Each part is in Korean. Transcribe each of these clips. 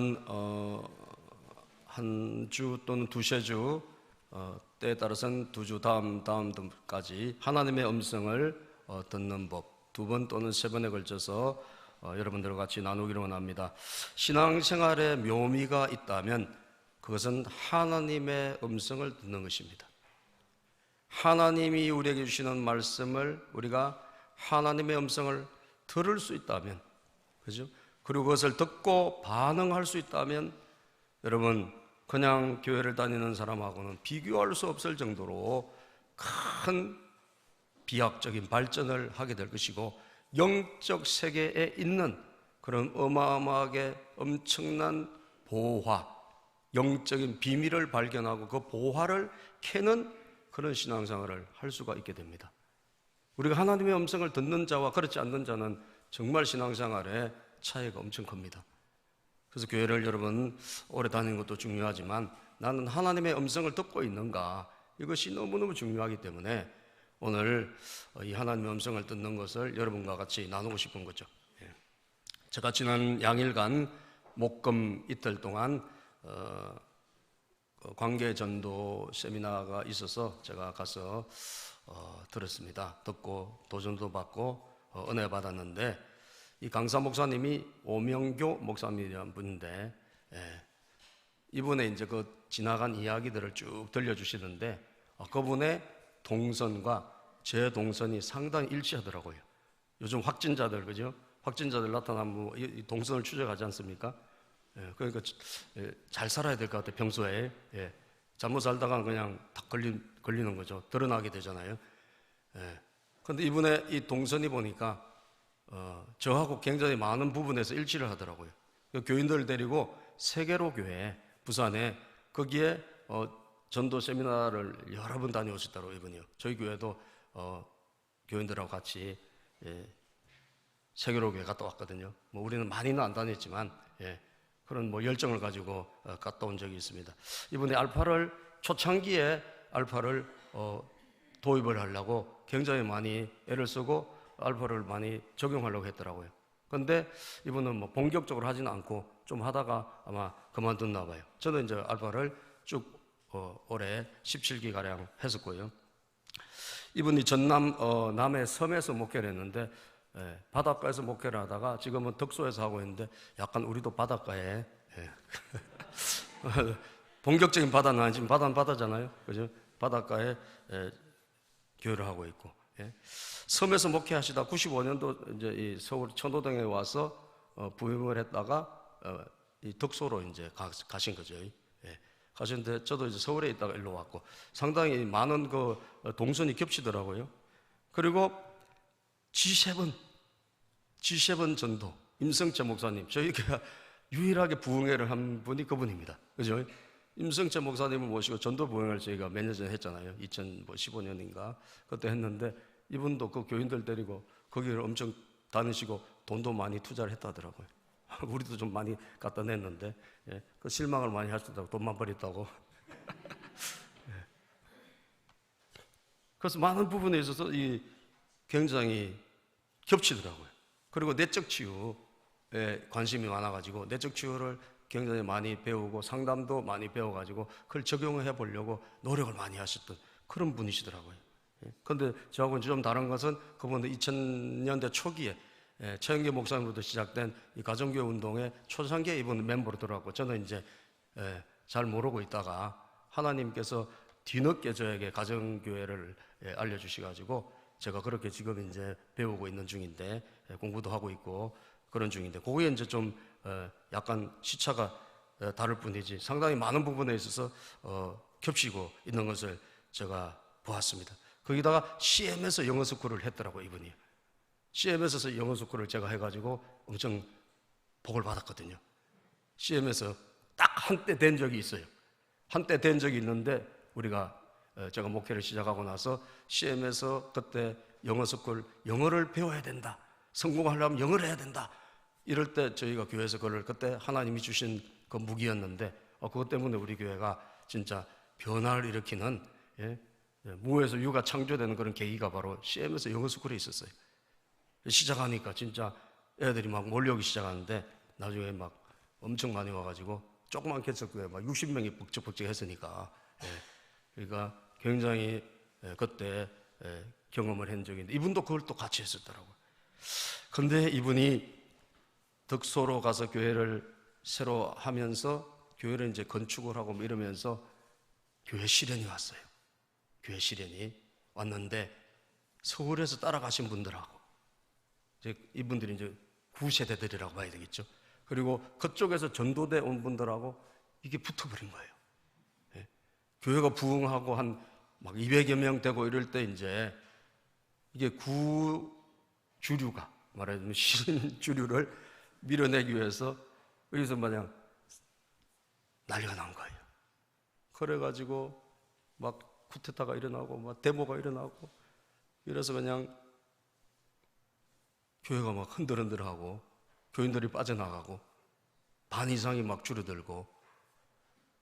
지난 한 주 또는 두세 주 때에 따라서는 두 주 다음까지 하나님의 음성을 듣는 법 두 번 또는 세 번에 걸쳐서 여러분들과 같이 나누기를 원합니다. 신앙생활에 묘미가 있다면 그것은 하나님의 음성을 듣는 것입니다. 하나님이 우리에게 주시는 말씀을 우리가 하나님의 음성을 들을 수 있다면, 그죠? 그리고 그것을 듣고 반응할 수 있다면 여러분, 그냥 교회를 다니는 사람하고는 비교할 수 없을 정도로 큰 비약적인 발전을 하게 될 것이고, 영적 세계에 있는 그런 어마어마하게 엄청난 보화, 영적인 비밀을 발견하고 그 보화를 캐는 그런 신앙생활을 할 수가 있게 됩니다. 우리가 하나님의 음성을 듣는 자와 그렇지 않는 자는 정말 신앙생활에 차이가 엄청 큽니다. 그래서 교회를 여러분 오래 다니는 것도 중요하지만 나는 하나님의 음성을 듣고 있는가, 이것이 너무너무 중요하기 때문에 오늘 이 하나님의 음성을 듣는 것을 여러분과 같이 나누고 싶은 거죠. 제가 지난 양일간 목금 이틀 동안 관계전도 세미나가 있어서 제가 가서 들었습니다. 듣고 도전도 받고 은혜 받았는데, 이 강사 목사님이 오명교 목사님이라는 분인데, 이분의 이제 그 지나간 이야기들을 쭉 들려주시는데 그분의 동선과 제 동선이 상당히 일치하더라고요. 요즘 확진자들, 그죠? 확진자들 나타나면 이 동선을 추적하지 않습니까? 그러니까 잘 살아야 될 것 같아요. 평소에 잘못 살다가 그냥 다 걸리는 거죠. 드러나게 되잖아요. 그런데 이분의 이 동선이 보니까 저하고 굉장히 많은 부분에서 일치를 하더라고요. 교인들을 데리고 세계로 교회 부산에 거기에 전도 세미나를 여러 번 다녀오셨다고 이분이요. 저희 교회도 교인들하고 같이 세계로 교회 갔다 왔거든요. 뭐 우리는 많이는 안 다녔지만 그런 뭐 열정을 가지고 갔다 온 적이 있습니다. 이분이 알파를 초창기에 알파를 도입을 하려고 굉장히 많이 애를 쓰고 알파를 많이 적용하려고 했더라고요. 그런데 이분은 뭐 본격적으로 하지는 않고 좀 하다가 아마 그만뒀나 봐요. 저는 이제 알파를 쭉 올해 17기 가량 했었고요. 이분이 전남 남해 섬에서 목회를 했는데 바닷가에서 목회를 하다가 지금은 덕소에서 하고 있는데 약간 우리도 바닷가에 본격적인 바다는 아니지만 바다는 바다잖아요, 그죠? 바닷가에 교회를 하고 있고, 섬에서 목회하시다 95년도 이제 이 서울 천호동에 와서 부임을 했다가 이 덕소로 이제 가신 거죠. 가셨는데 저도 이제 서울에 있다가 일로 왔고 상당히 많은 그 동선이 겹치더라고요. 그리고 G7 전도 임성채 목사님, 저희가 유일하게 부흥회를 한 분이 그분입니다. 그죠? 임성채 목사님을 모시고 전도 부흥회를 저희가 몇 년 전에 했잖아요. 2015년인가 그때 했는데 이분도 그 교인들 데리고 거기를 엄청 다니시고 돈도 많이 투자를 했다더라고요. 우리도 좀 많이 갖다 냈는데 그 실망을 많이 하시더라고요. 돈만 버렸다고. 그래서 많은 부분에 있어서 이 굉장히 겹치더라고요. 그리고 내적 치유에 관심이 많아가지고 내적 치유를 굉장히 많이 배우고 상담도 많이 배워가지고 그걸 적용해 보려고 노력을 많이 하셨던 그런 분이시더라고요. 그런데 저하고는 좀 다른 것은 그분은 2000년대 초기에 최영계 목사님으로부터 시작된 이 가정교회 운동의 초창기에 이분 멤버로 들어왔고, 저는 이제 잘 모르고 있다가 하나님께서 뒤늦게 저에게 가정교회를 알려주셔가지고 제가 그렇게 지금 이제 배우고 있는 중인데 공부도 하고 있고 그런 중인데, 그거에 이제 좀 약간 시차가 다를 뿐이지 상당히 많은 부분에 있어서 겹치고 있는 것을 제가 보았습니다. 거기다가 CM에서 영어 스쿨을 했더라고요, 이분이. CM에서 영어 스쿨을 제가 해가지고 엄청 복을 받았거든요. CM에서 딱 한때 된 적이 있어요. 한때 된 적이 있는데 우리가 제가 목회를 시작하고 나서 CM에서 그때 영어 스쿨, 영어를 배워야 된다, 성공하려면 영어를 해야 된다, 이럴 때 저희가 교회에서 그걸 그때 하나님이 주신 그 무기였는데 그것 때문에 우리 교회가 진짜 변화를 일으키는 무에서 유가 창조되는 그런 계기가 바로 CM에서 영어 스쿨에 있었어요. 시작하니까 진짜 애들이 막 몰려오기 시작하는데 나중에 막 엄청 많이 와가지고 조그만 개척교회 막 60명이 북적북적 했으니까 그러니까 굉장히 그때 경험을 한 적이 있는데 이분도 그걸 또 같이 했었더라고요. 근데 이분이 덕소로 가서 교회를 새로 하면서 교회를 이제 건축을 하고 뭐 이러면서 교회 시련이 왔어요. 교회 시련이 왔는데 서울에서 따라가신 분들하고 이제 이분들이 이제 구세대들이라고 봐야 되겠죠. 그리고 그쪽에서 전도대 온 분들하고 이게 붙어버린 거예요. 예. 교회가 부흥하고 한 막 200여 명 되고 이럴 때 이제 이게 구주류가 말하자면 신주류를 밀어내기 위해서 여기서 마냥 난리가 난 거예요. 그래가지고 막 쿠데타가 일어나고 막 데모가 일어나고 이래서 그냥 교회가 막 흔들흔들하고 교인들이 빠져나가고 반 이상이 막 줄어들고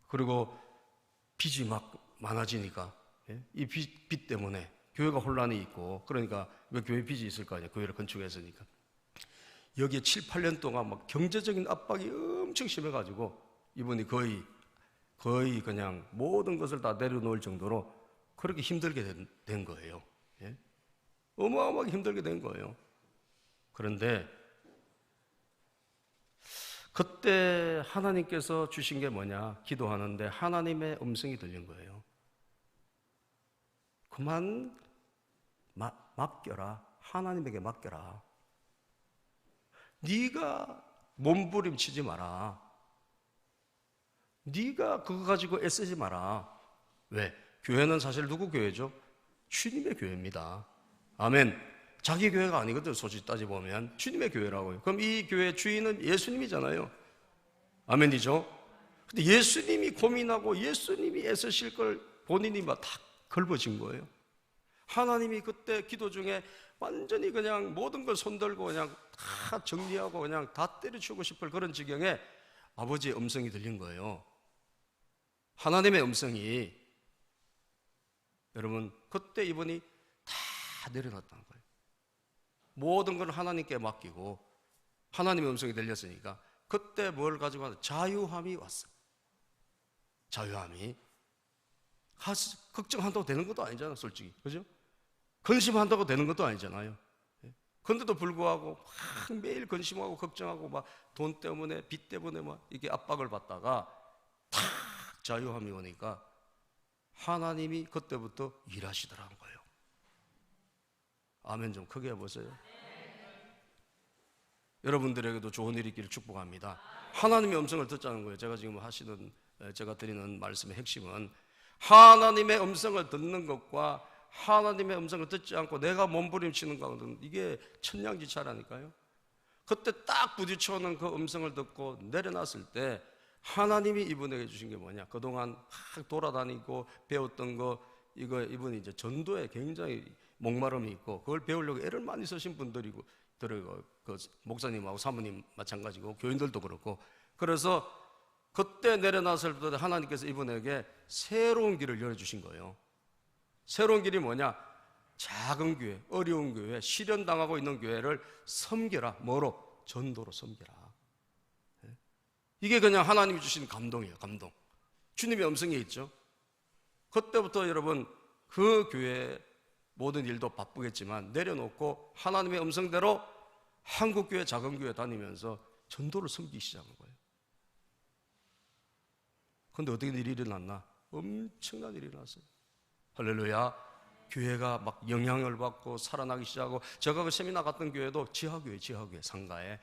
그리고 빚이 막 많아지니까 이 빚 때문에 교회가 혼란이 있고 그러니까 왜 교회 빚이 있을 거 아니에요. 교회를 건축했으니까. 여기에 7, 8년 동안 막 경제적인 압박이 엄청 심해가지고 이분이 거의 그냥 모든 것을 다 내려놓을 정도로 그렇게 힘들게 된 거예요. 예? 어마어마하게 힘들게 된 거예요. 그런데 그때 하나님께서 주신 게 뭐냐? 기도하는데 하나님의 음성이 들린 거예요. 그만 맡겨라. 하나님에게 맡겨라. 네가 몸부림치지 마라. 네가 그거 가지고 애쓰지 마라. 왜? 교회는 사실 누구 교회죠? 주님의 교회입니다. 아멘. 자기 교회가 아니거든. 솔직히 따져보면 주님의 교회라고요. 그럼 이 교회 주인은 예수님이잖아요. 아멘이죠. 근데 예수님이 고민하고 예수님이 애쓰실 걸 본인이 막 다 걸버진 거예요. 하나님이 그때 기도 중에 완전히 그냥 모든 걸 손들고 그냥 다 정리하고 그냥 다 때려치우고 싶을 그런 지경에 아버지의 음성이 들린 거예요. 하나님의 음성이. 여러분 그때 이분이 다 내려놨다는 거예요. 모든 걸 하나님께 맡기고 하나님의 음성이 들렸으니까 그때 뭘 가지고 왔어요? 자유함이 왔어요. 자유함이. 걱정한다고 되는 것도 아니잖아요, 솔직히. 그죠? 근심한다고 되는 것도 아니잖아요. 그런데도 불구하고 막 매일 근심하고 걱정하고 막 돈 때문에 빚 때문에 막 이게 압박을 받다가 탁 자유함이 오니까 하나님이 그때부터 일하시더라는 거예요. 아멘 좀 크게 해보세요. 여러분들에게도 좋은 일이 있기를 축복합니다. 하나님의 음성을 듣자는 거예요. 제가 지금 제가 드리는 말씀의 핵심은 하나님의 음성을 듣는 것과 하나님의 음성을 듣지 않고 내가 몸부림치는 것은 이게 천냥지차라니까요. 그때 딱 부딪혀오는 그 음성을 듣고 내려놨을 때 하나님이 이분에게 주신 게 뭐냐? 그동안 막 돌아다니고 배웠던 거 이분이 이제 전도에 굉장히 목마름이 있고 그걸 배우려고 애를 많이 쓰신 분들이고 그 목사님하고 사모님 마찬가지고 교인들도 그렇고 그래서 그때 내려놨을 때 하나님께서 이분에게 새로운 길을 열어주신 거예요. 새로운 길이 뭐냐? 작은 교회, 어려운 교회, 시련당하고 있는 교회를 섬겨라. 뭐로? 전도로 섬겨라. 이게 그냥 하나님이 주신 감동이에요. 감동. 주님의 음성이 있죠. 그때부터 여러분 그 교회 모든 일도 바쁘겠지만 내려놓고 하나님의 음성대로 한국교회 작은 교회 다니면서 전도를 섬기기 시작한 거예요. 그런데 어떻게 일이 일어났나? 엄청난 일이 일어났어요. 할렐루야. 교회가 막 영향을 받고 살아나기 시작하고 제가 그 세미나 갔던 교회도 지하교회 상가에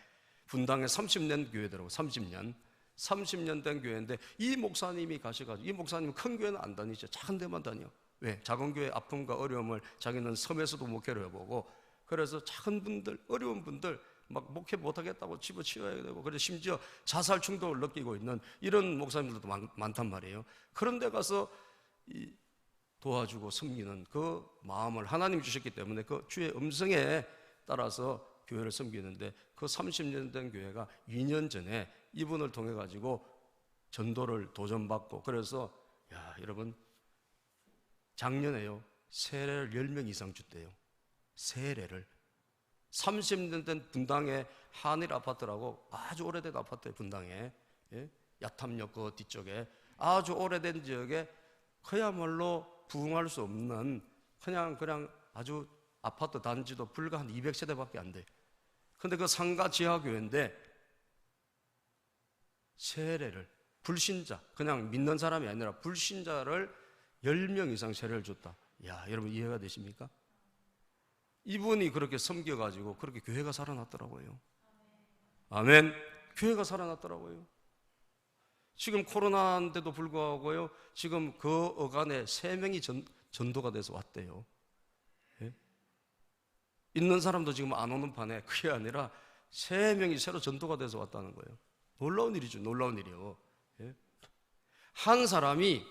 분당에 30년 교회더라고. 30년 된 교회인데 이 목사님이 가셔가지고 이 목사님은 큰 교회는 안 다니죠. 작은 데만 다녀. 왜? 작은 교회 아픔과 어려움을 자기는 섬에서도 목회를 해보고 그래서 작은 분들 어려운 분들 막 목회 못하겠다고 집어치워야 되고 그래서 심지어 자살 충동을 느끼고 있는 이런 목사님들도 많단 말이에요. 그런데 가서 도와주고 섬기는 그 마음을 하나님이 주셨기 때문에 그 주의 음성에 따라서 교회를 섬기는데 그 30년 된 교회가 2년 전에 이분을 통해 가지고 전도를 도전받고 그래서 여러분 작년에요 세례를 10명 이상 줬대요. 세례를 30년 된 분당의 한일 아파트라고 아주 오래된 아파트예요. 분당에 예? 야탐역 그 뒤쪽에 아주 오래된 지역에 그야말로 부흥할 수 없는 그냥 아주 아파트 단지도 불과 한 200세대밖에 안 돼. 근데 그 상가 지하교회인데 세례를 불신자, 그냥 믿는 사람이 아니라 불신자를 10명 이상 세례를 줬다. 야, 여러분 이해가 되십니까? 이분이 그렇게 섬겨가지고 그렇게 교회가 살아났더라고요. 아멘. 교회가 살아났더라고요. 지금 코로나인데도 불구하고요, 지금 그 어간에 3명이 전도가 돼서 왔대요. 예? 있는 사람도 지금 안 오는 판에 그게 아니라 3명이 새로 전도가 돼서 왔다는 거예요. 놀라운 일이죠. 놀라운 일이요. 예? 한 사람이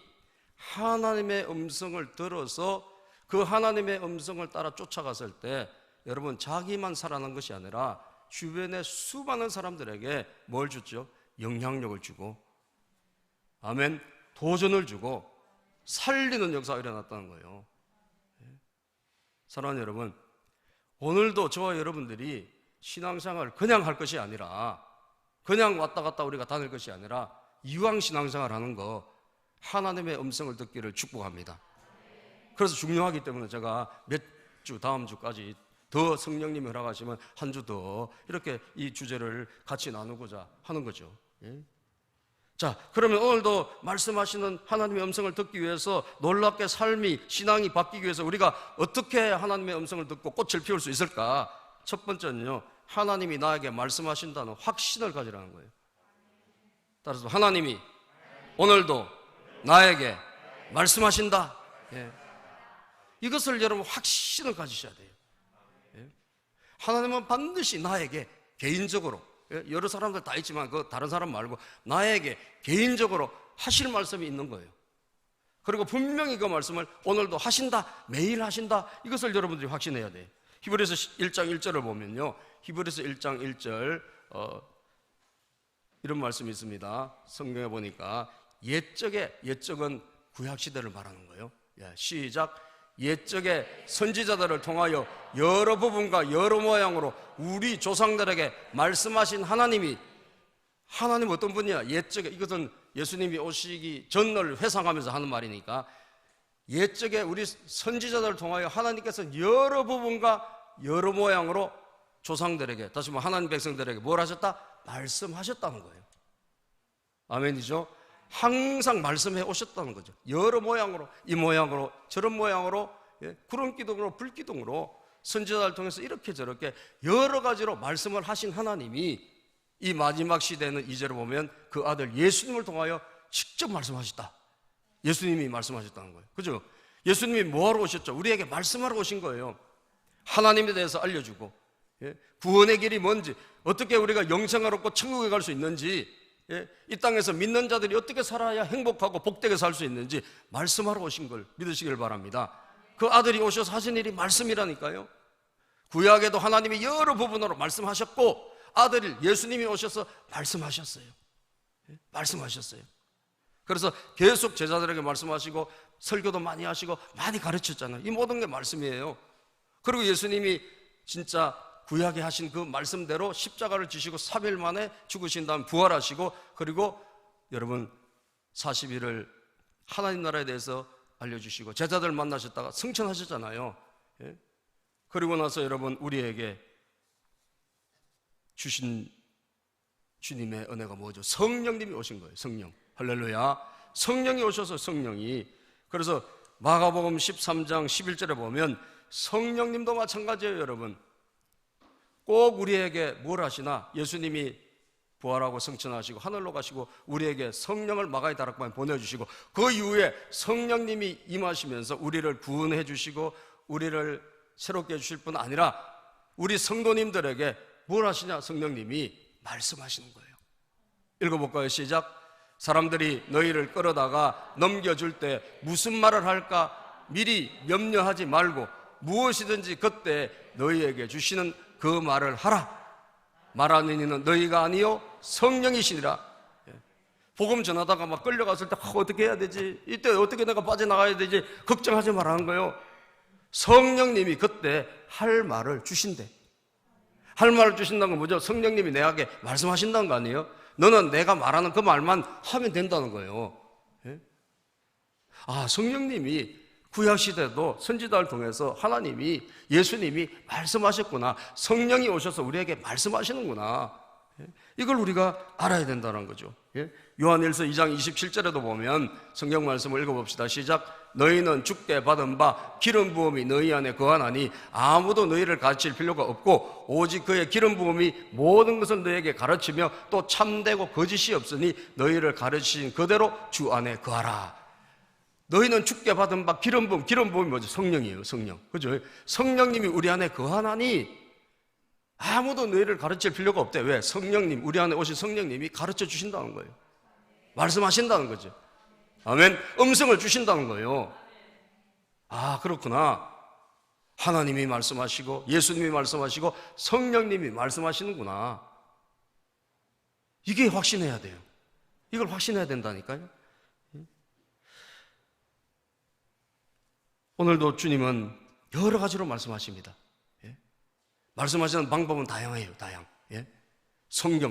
하나님의 음성을 들어서 그 하나님의 음성을 따라 쫓아갔을 때 여러분 자기만 살아난 것이 아니라 주변의 수많은 사람들에게 뭘 줬죠? 영향력을 주고, 아멘, 도전을 주고 살리는 역사가 일어났다는 거예요. 사랑하는 여러분, 오늘도 저와 여러분들이 신앙생활을 그냥 할 것이 아니라, 그냥 왔다 갔다 우리가 다닐 것이 아니라 이왕 신앙생활 하는 거 하나님의 음성을 듣기를 축복합니다. 그래서 중요하기 때문에 제가 몇 주, 다음 주까지 더 성령님이 허락하시면 한 주 더 이렇게 이 주제를 같이 나누고자 하는 거죠. 예? 자, 그러면 오늘도 말씀하시는 하나님의 음성을 듣기 위해서 놀랍게 삶이, 신앙이 바뀌기 위해서 우리가 어떻게 하나님의 음성을 듣고 꽃을 피울 수 있을까? 첫 번째는요, 하나님이 나에게 말씀하신다는 확신을 가지라는 거예요. 따라서 하나님이 오늘도 나에게 말씀하신다. 예. 이것을 여러분 확신을 가지셔야 돼요. 예. 하나님은 반드시 나에게 개인적으로, 예, 여러 사람들 다 있지만 그 다른 사람 말고 나에게 개인적으로 하실 말씀이 있는 거예요. 그리고 분명히 그 말씀을 오늘도 하신다, 매일 하신다, 이것을 여러분들이 확신해야 돼요. 히브리서 1장 1절을 보면요, 히브리서 1장 1절 이런 말씀이 있습니다. 성경에 보니까 옛적은 구약시대를 말하는 거예요. 시작. 옛적에 선지자들을 통하여 여러 부분과 여러 모양으로 우리 조상들에게 말씀하신 하나님 어떤 분이야? 옛적에, 이것은 예수님이 오시기 전을 회상하면서 하는 말이니까, 옛적에 우리 선지자들을 통하여 하나님께서 여러 부분과 여러 모양으로 조상들에게, 다시 말해 하나님 백성들에게 뭘 하셨다? 말씀하셨다는 거예요. 아멘이죠? 항상 말씀해 오셨다는 거죠. 여러 모양으로, 이 모양으로, 저런 모양으로, 예, 구름기둥으로, 불기둥으로 선지자를 통해서 이렇게 저렇게 여러 가지로 말씀을 하신 하나님이 이 마지막 시대는 이제로 보면 그 아들 예수님을 통하여 직접 말씀하셨다. 예수님이 말씀하셨다는 거예요. 그죠? 예수님이 뭐하러 오셨죠? 우리에게 말씀하러 오신 거예요. 하나님에 대해서 알려주고, 예, 구원의 길이 뭔지, 어떻게 우리가 영생을 얻고 천국에 갈 수 있는지, 예, 이 땅에서 믿는 자들이 어떻게 살아야 행복하고 복되게 살 수 있는지 말씀하러 오신 걸 믿으시길 바랍니다. 그 아들이 오셔서 하신 일이 말씀이라니까요. 구약에도 하나님이 여러 부분으로 말씀하셨고, 아들 예수님이 오셔서 말씀하셨어요. 예? 말씀하셨어요. 그래서 계속 제자들에게 말씀하시고 설교도 많이 하시고 많이 가르쳤잖아요. 이 모든 게 말씀이에요. 그리고 예수님이 진짜 구약에 하신 그 말씀대로 십자가를 지시고 3일 만에 죽으신 다음 부활하시고, 그리고 여러분 40일을 하나님 나라에 대해서 알려주시고 제자들 만나셨다가 승천하셨잖아요. 예? 그리고 나서 여러분 우리에게 주신 주님의 은혜가 뭐죠? 성령님이 오신 거예요. 성령. 할렐루야. 성령이 오셔서, 성령이, 그래서 마가복음 13장 11절에 보면 성령님도 마찬가지예요. 여러분 꼭 우리에게 뭘 하시나? 예수님이 부활하고 승천하시고 하늘로 가시고 우리에게 성령을 마가의 다락방에 보내주시고, 그 이후에 성령님이 임하시면서 우리를 구원해 주시고 우리를 새롭게 해주실 뿐 아니라 우리 성도님들에게 뭘 하시냐? 성령님이 말씀하시는 거예요. 읽어볼까요? 시작. 사람들이 너희를 끌어다가 넘겨줄 때 무슨 말을 할까 미리 염려하지 말고 무엇이든지 그때 너희에게 주시는 그 말을 하라. 말하는 이는 너희가 아니요 성령이시니라. 복음 전하다가 막 끌려갔을 때 어떻게 해야 되지? 이때 어떻게 내가 빠져나가야 되지? 걱정하지 말라는 거예요. 성령님이 그때 할 말을 주신대. 할 말을 주신다는 건 뭐죠? 성령님이 내게 말씀하신다는 거 아니에요? 너는 내가 말하는 그 말만 하면 된다는 거예요. 예? 성령님이 구약시대도 선지자를 통해서 하나님이, 예수님이 말씀하셨구나. 성령이 오셔서 우리에게 말씀하시는구나. 이걸 우리가 알아야 된다는 거죠. 요한일서 2장 27절에도 보면 성경 말씀을 읽어봅시다. 시작. 너희는 주께 받은 바 기름 부음이 너희 안에 거하나니 아무도 너희를 가르칠 필요가 없고 오직 그의 기름 부음이 모든 것을 너희에게 가르치며 또 참되고 거짓이 없으니 너희를 가르치신 그대로 주 안에 거하라. 너희는 주께 받은 바 기름 부음이 뭐죠? 성령이에요. 성령. 그죠? 성령님이 우리 안에 거하나니 아무도 너희를 가르칠 필요가 없대. 왜? 성령님, 우리 안에 오신 성령님이 가르쳐 주신다는 거예요. 말씀하신다는 거죠. 아멘. 음성을 주신다는 거예요. 그렇구나. 하나님이 말씀하시고 예수님이 말씀하시고 성령님이 말씀하시는구나. 이게 확신해야 돼요. 이걸 확신해야 된다니까요. 오늘도 주님은 여러 가지로 말씀하십니다. 말씀하시는 방법은 다양해요.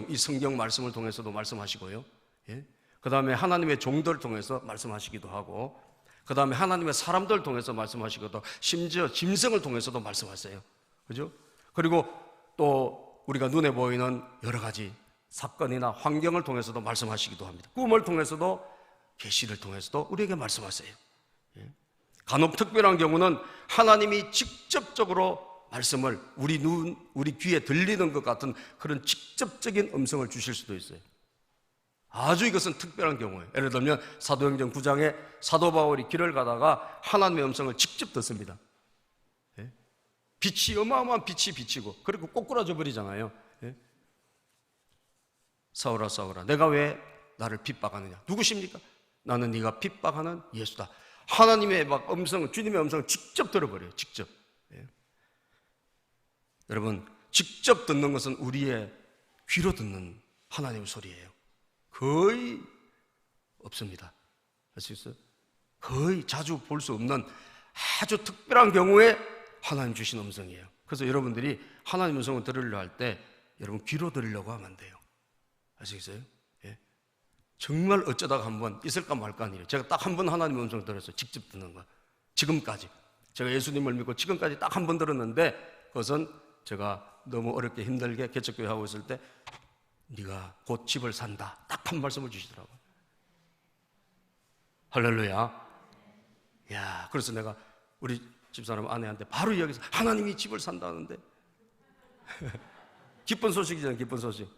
이 성경 말씀을 통해서도 말씀하시고요. 그 다음에 하나님의 종들을 통해서 말씀하시기도 하고, 그 다음에 하나님의 사람들을 통해서 말씀하시기도, 심지어 짐승을 통해서도 말씀하세요. 그죠? 그리고 또 우리가 눈에 보이는 여러 가지 사건이나 환경을 통해서도 말씀하시기도 합니다. 꿈을 통해서도, 계시를 통해서도 우리에게 말씀하세요. 간혹 특별한 경우는 하나님이 직접적으로 말씀을 우리 귀에 들리는 것 같은 그런 직접적인 음성을 주실 수도 있어요. 아주 이것은 특별한 경우예요. 예를 들면 사도행전 9장에 사도 바울이 길을 가다가 하나님의 음성을 직접 듣습니다. 빛이, 어마어마한 빛이 비치고, 그리고 꼬꾸라져 버리잖아요. 사울아 사울아 내가 왜 나를 핍박하느냐. 누구십니까? 나는 네가 핍박하는 예수다. 하나님의 음성, 주님의 음성을 직접 들어버려요. 직접. 여러분, 직접 듣는 것은 우리의 귀로 듣는 하나님의 소리예요. 거의 없습니다. 알 수 있어요? 거의 자주 볼 수 없는 아주 특별한 경우에 하나님 주신 음성이에요. 그래서 여러분들이 하나님 음성을 들으려 할 때 여러분 귀로 들으려고 하면 안 돼요. 아시겠어요? 정말 어쩌다가 한번 있을까 말까 하는 일이에요. 제가 딱 한 번 하나님 음성을 들었어요. 직접 듣는 거. 지금까지. 제가 예수님을 믿고 지금까지 딱 한 번 들었는데, 그것은 제가 너무 어렵게 힘들게 개척교회 하고 있을 때 네가 곧 집을 산다. 딱 한 말씀을 주시더라고요. 할렐루야. 야, 그래서 내가 우리 집사람 아내한테 바로 이야기해서 하나님이 집을 산다는데 기쁜 소식이잖아요. 기쁜 소식.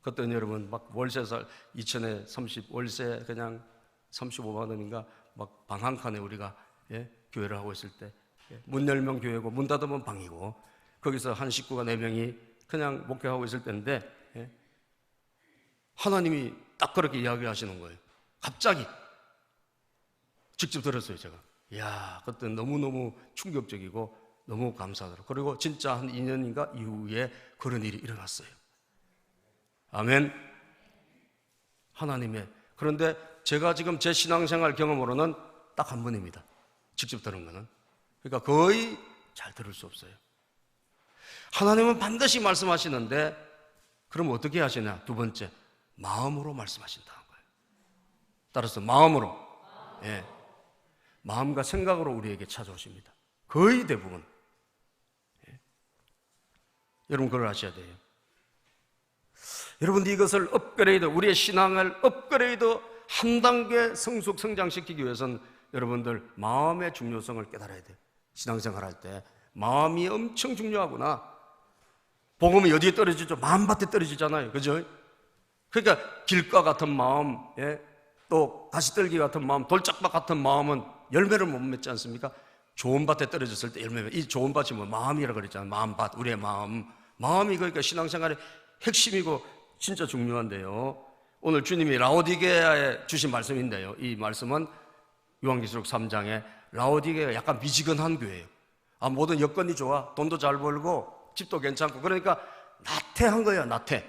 그랬더니 여러분 막 월세살 2천에 30 월세 그냥 35만 원인가 막 방 한 칸에 우리가 교회를 하고 있을 때 문 열면 교회고 문 닫으면 방이고, 거기서 한 식구가 4명이 그냥 목회하고 있을 때인데 하나님이 딱 그렇게 이야기하시는 거예요. 갑자기 직접 들었어요. 제가. 이야, 그때 너무너무 충격적이고 너무 감사하더라고요. 그리고 진짜 한 2년인가 이후에 그런 일이 일어났어요. 아멘. 하나님의. 그런데 제가 지금 제 신앙생활 경험으로는 딱 한 번입니다. 직접 들은 거는. 그러니까 거의 잘 들을 수 없어요. 하나님은 반드시 말씀하시는데, 그럼 어떻게 하시냐? 두 번째, 마음으로 말씀하신다는 거예요. 따라서 마음으로. 마음과 생각으로 우리에게 찾아오십니다. 거의 대부분. 여러분 그걸 아셔야 돼요. 여러분 이것을 업그레이드, 우리의 신앙을 업그레이드 한 단계 성장시키기 위해서는 여러분들 마음의 중요성을 깨달아야 돼요. 신앙생활 할 때 마음이 엄청 중요하구나. 복음이 어디에 떨어지죠? 마음밭에 떨어지잖아요. 그죠? 그러니까 길가 같은 마음, 또 가시떨기 같은 마음, 돌짝밭 같은 마음은 열매를 못 맺지 않습니까? 좋은 밭에 떨어졌을 때 열매, 이 좋은 밭이 뭐 마음이라고 그랬잖아요. 마음밭, 우리의 마음. 마음이 그러니까 신앙생활의 핵심이고 진짜 중요한데요. 오늘 주님이 라오디게아에 주신 말씀인데요. 이 말씀은 요한계시록 3장에 라오디게아가 약간 미지근한 교회예요. 모든 여건이 좋아. 돈도 잘 벌고 집도 괜찮고, 그러니까 나태한 거예요. 나태.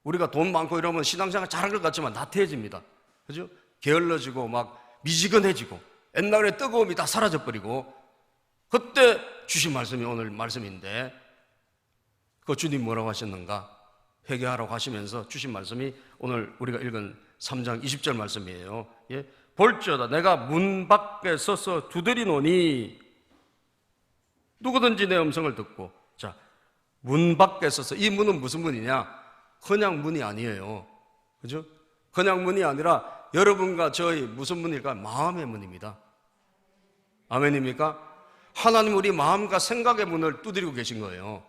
우리가 돈 많고 이러면 신앙생활 잘할 것 같지만 나태해집니다. 그죠? 게을러지고 막 미지근해지고 옛날에 뜨거움이 다 사라져버리고, 그때 주신 말씀이 오늘 말씀인데, 그 주님 뭐라고 하셨는가? 회개하라고 하시면서 주신 말씀이 오늘 우리가 읽은 3장 20절 말씀이에요. 예? 볼지어다 내가 문 밖에 서서 두드리노니 누구든지 내 음성을 듣고. 자, 문 밖에 서서, 이 문은 무슨 문이냐? 그냥 문이 아니에요. 그죠? 그냥 문이 아니라 여러분과 저희 무슨 문일까요? 마음의 문입니다. 아멘입니까? 하나님 우리 마음과 생각의 문을 두드리고 계신 거예요.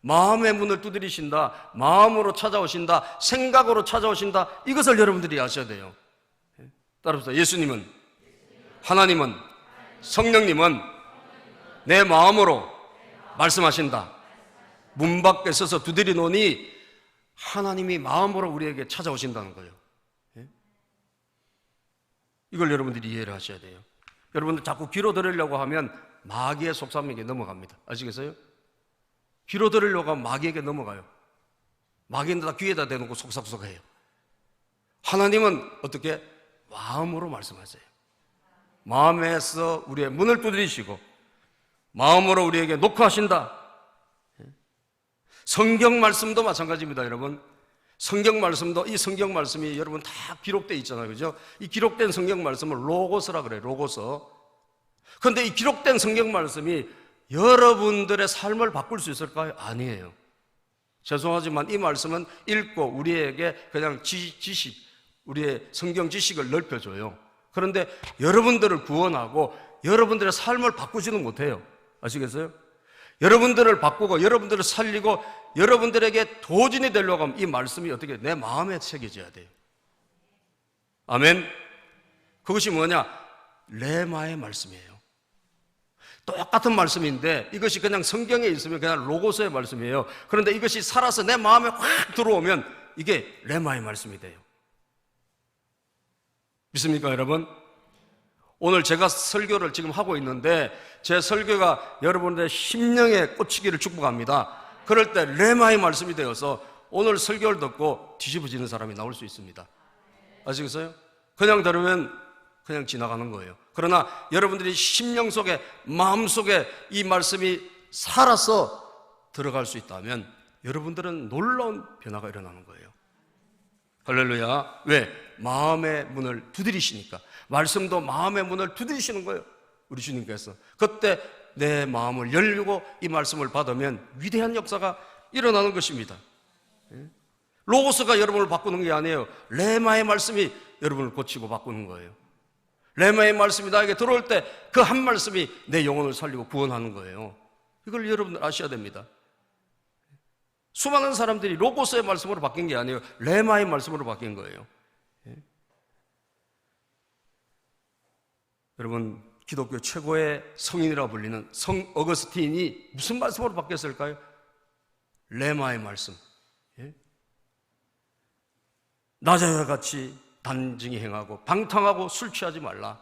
마음의 문을 두드리신다, 마음으로 찾아오신다, 생각으로 찾아오신다, 이것을 여러분들이 아셔야 돼요. 따라합시다. 예수님은, 하나님은, 성령님은 내 마음으로 말씀하신다. 문 밖에 서서 두드리노니 하나님이 마음으로 우리에게 찾아오신다는 거예요. 이걸 여러분들이 이해를 하셔야 돼요. 여러분들 자꾸 귀로 들으려고 하면 마귀의 속삭임에게 넘어갑니다. 아시겠어요? 귀로 들으려고 하면 마귀에게 넘어가요. 마귀는 다 귀에다 대놓고 속삭속해요. 하나님은 어떻게? 마음으로 말씀하세요. 마음에서 우리의 문을 두드리시고 마음으로 우리에게 녹화하신다. 성경 말씀도 마찬가지입니다, 여러분. 성경 말씀도, 이 성경 말씀이 여러분 다 기록되어 있잖아요, 그죠? 이 기록된 성경 말씀을 로고스라 그래요, 로고스. 그런데 이 기록된 성경 말씀이 여러분들의 삶을 바꿀 수 있을까요? 아니에요. 죄송하지만 이 말씀은 읽고 우리에게 그냥 지식, 우리의 성경 지식을 넓혀줘요. 그런데 여러분들을 구원하고 여러분들의 삶을 바꾸지는 못해요. 아시겠어요? 여러분들을 바꾸고 여러분들을 살리고 여러분들에게 도전이 되려고 하면 이 말씀이 어떻게 내 마음에 새겨져야 돼요. 아멘. 그것이 뭐냐? 레마의 말씀이에요. 똑같은 말씀인데 이것이 그냥 성경에 있으면 그냥 로고스의 말씀이에요. 그런데 이것이 살아서 내 마음에 확 들어오면 이게 레마의 말씀이 돼요. 믿습니까, 여러분? 오늘 제가 설교를 지금 하고 있는데 제 설교가 여러분들의 심령에 꽂히기를 축복합니다. 그럴 때 레마의 말씀이 되어서 오늘 설교를 듣고 뒤집어지는 사람이 나올 수 있습니다. 아시겠어요? 그냥 들으면 그냥 지나가는 거예요. 그러나 여러분들이 심령 속에, 마음 속에 이 말씀이 살아서 들어갈 수 있다면 여러분들은 놀라운 변화가 일어나는 거예요. 할렐루야. 왜? 마음의 문을 두드리시니까. 말씀도 마음의 문을 두드리시는 거예요, 우리 주님께서. 그때 내 마음을 열고 이 말씀을 받으면 위대한 역사가 일어나는 것입니다. 로고스가 여러분을 바꾸는 게 아니에요. 레마의 말씀이 여러분을 고치고 바꾸는 거예요. 레마의 말씀이 나에게 들어올 때 그 한 말씀이 내 영혼을 살리고 구원하는 거예요. 이걸 여러분들 아셔야 됩니다. 수많은 사람들이 로고스의 말씀으로 바뀐 게 아니에요. 레마의 말씀으로 바뀐 거예요. 여러분, 기독교 최고의 성인이라고 불리는 성 어거스틴이 무슨 말씀으로 바뀌었을까요? 레마의 말씀. 낮에와 같이 단정히 행하고 방탕하고 술 취하지 말라.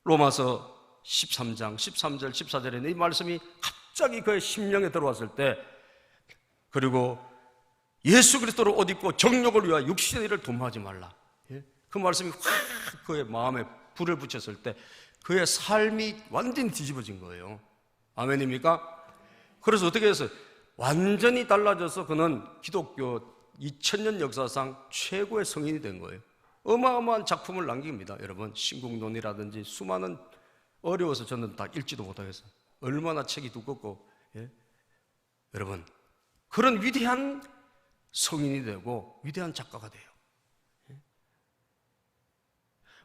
로마서 13장 13절 14절에 이 말씀이 갑자기 그의 심령에 들어왔을 때, 그리고 예수 그리스도를 옷 입고 정욕을 위하여 육신의 일을 도모하지 말라. 그 말씀이 확 그의 마음에 불을 붙였을 때 그의 삶이 완전히 뒤집어진 거예요. 아멘입니까? 그래서 어떻게 해서 완전히 달라져서 그는 기독교 2000년 역사상 최고의 성인이 된 거예요. 어마어마한 작품을 남깁니다. 여러분, 신국론이라든지 수많은, 어려워서 저는 다 읽지도 못하겠어요. 얼마나 책이 두껍고. 여러분, 그런 위대한 성인이 되고 위대한 작가가 돼요.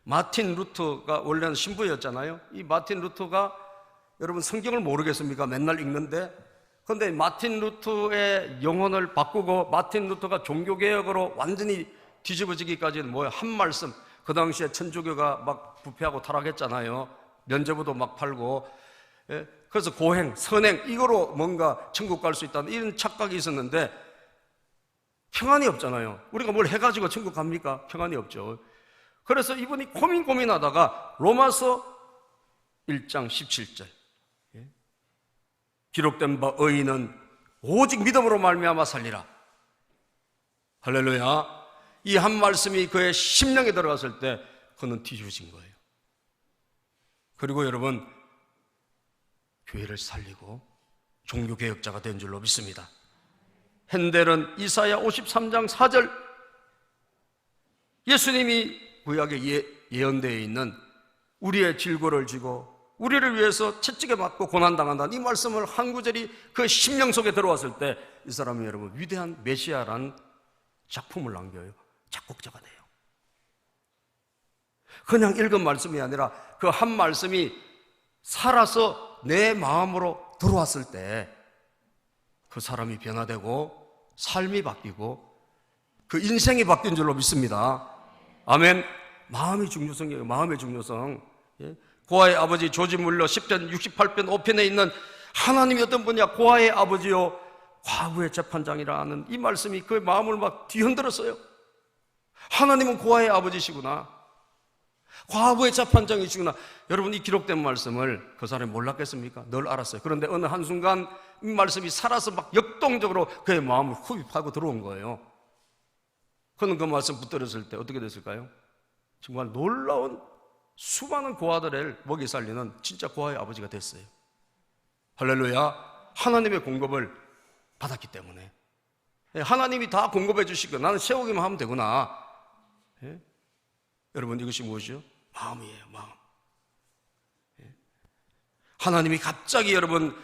마틴 루터가 원래는 신부였잖아요. 이 마틴 루터가, 여러분 성경을 모르겠습니까? 맨날 읽는데. 그런데 마틴 루터의 영혼을 바꾸고 마틴 루터가 종교개혁으로 완전히 뒤집어지기까지는 뭐예요? 한 말씀. 그 당시에 천주교가 막 부패하고 타락했잖아요. 면죄부도 막 팔고. 그래서 고행, 선행, 이거로 뭔가 천국 갈 수 있다는 이런 착각이 있었는데 평안이 없잖아요. 우리가 뭘 해가지고 천국 갑니까? 평안이 없죠. 그래서 이분이 고민하다가 로마서 1장 17절 기록된 바 의인은 오직 믿음으로 말미암아 살리라. 할렐루야. 이 한 말씀이 그의 심령에 들어갔을 때 그는 뒤집어진 거예요. 그리고 여러분, 교회를 살리고 종교개혁자가 된 줄로 믿습니다. 핸델은 이사야 53장 4절, 예수님이 구약에 예언되어 있는 우리의 질고를 지고 우리를 위해서 채찍에 맞고 고난당한다는 이 말씀을 한 구절이 그 심령 속에 들어왔을 때 이 사람이 여러분 위대한 메시아라는 작품을 남겨요. 작곡자가 돼요. 그냥 읽은 말씀이 아니라 그 한 말씀이 살아서 내 마음으로 들어왔을 때 그 사람이 변화되고 삶이 바뀌고 그 인생이 바뀐 줄로 믿습니다. 아멘. 마음의 중요성이에요. 마음의 중요성. 고아의 아버지 조지 물러 10편 68편 5편에 있는 하나님이 어떤 분이야? 고아의 아버지요 과부의 재판장이라는 이 말씀이 그의 마음을 막 뒤흔들었어요. 하나님은 고아의 아버지시구나, 과부의 재판장이시구나. 여러분, 이 기록된 말씀을 그 사람이 몰랐겠습니까? 늘 알았어요. 그런데 어느 한순간 이 말씀이 살아서 막 역동적으로 그의 마음을 흡입하고 들어온 거예요. 그는 그 말씀 붙들었을 때 어떻게 됐을까요? 정말 놀라운 수많은 고아들을 먹이 살리는 진짜 고아의 아버지가 됐어요. 할렐루야. 하나님의 공급을 받았기 때문에. 하나님이 다 공급해 주시고 나는 세우기만 하면 되구나. 예? 여러분, 이것이 무엇이요? 마음이에요. 마음. 예? 하나님이 갑자기 여러분